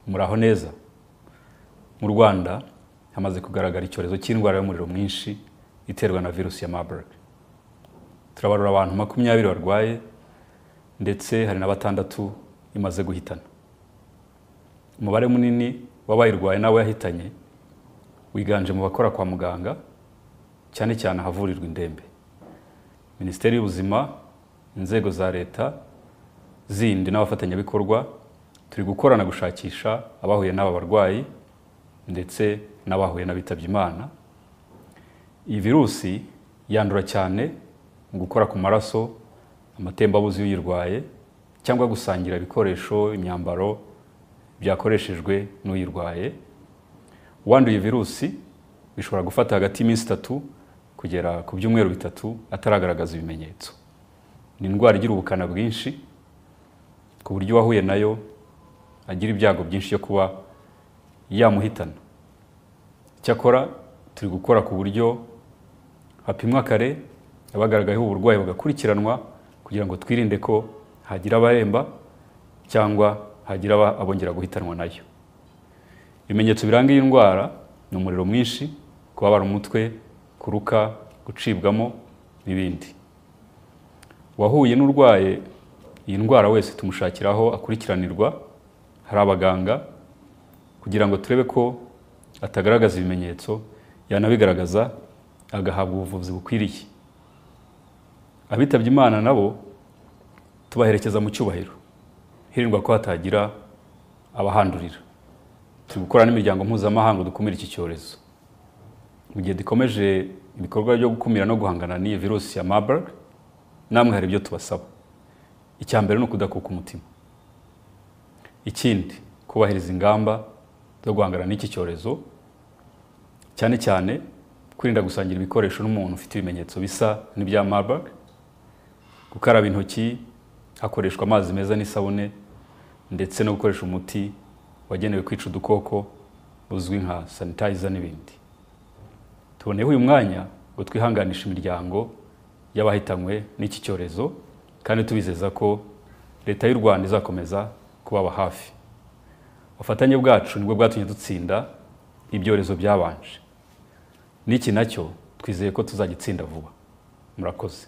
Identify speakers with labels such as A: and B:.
A: muraho neza. Mu Rwanda hamaze kugaragara icyorezo cy'indwara y'umuriro mwinshi iterwa na virusi ya Marburg. Turabarura abantu 20 barwaye ndetse hari na 6 imaze guhitana. Umubare munini w'abayirwaye nawe yahitanye wiganje mu bakora kwa muganga, cyane cyane havurirwa indembe. Minisiteri y'Ubuzima, inzego za leta zindi n'abafatanyabikorwa turi gukorana gushakisha abahuye n'aba barwayi ndetse n'abahuye n'abitabye Imana. Iyi virusi yandura cyane mu gukora ku maraso, amatembabuzi y'uyirwaye cyangwa gusangira ibikoresho, imyambaro byakoreshejwe n'uyirwaye. Uwanduye virusi bishobora gufata hagati y'iminsi 3 kugera ku byumweru 3 ataragaragaza ibimenyetso. Ni indwara igira ubukana bwinshi ku buryo wahuye nayo agira ibyago byinshi yo kuba yamuhitana. Cyakora turi gukora ku buryo hapimwa kare abagaragayeho uburwayi bagakurikiranwa kugira ngo twirinde ko hagira abaremba cyangwa hagira abongera guhitanwa nayo. Ibimenyetso biranga iyi ndwara ni umuriro mwinshi, kubabara umutwe, kuruka, gucibwamo n'ibindi. Wahuye n'urwaye iyi ndwara wese tumushakiraho akurikiranirwa, hari abaganga kugira ngo turebe ko atagaragaza ibimenyetso, yanabigaragaza agahabwa ubuvuzi bukwiriye. Abitabye Imana nabo tubaherekeza mu cyubahiro, hirindwa ko hatagira abahandurira. Turi gukora n'imiryango mpuzamahanga dukumira iki cyorezo. Mu gihe dukomeje ibikorwa byo gukumira no guhangana n'iyi virusi ya Marburg, namwe hari ibyo tubasaba. Icya mbere ni ukudakuka umutima. Ikindi, kubahiriza ingamba zo guhangana n'iki cyorezo, cyane cyane kwirinda gusangira ibikoresho n'umuntu ufite ibimenyetso bisa n'ibya Marburg, gukaraba intoki hakoreshwa amazi meza n'isabune, ndetse no gukoresha umuti wagenewe kwica udukoko uzwi nka sanitizer n'ibindi. Tuboneyeho uyu mwanya ngo twihanganisha imiryango y'abahitanywe n'iki cyorezo, kandi tubizeza ko leta y'u Rwanda izakomeza kubaba hafi. Ubufatanye bwacu nibwo bwatumye dutsinda ibyorezo byabanje. N'iki nacyo twizeye ko tuzagitsinda vuba. Murakoze.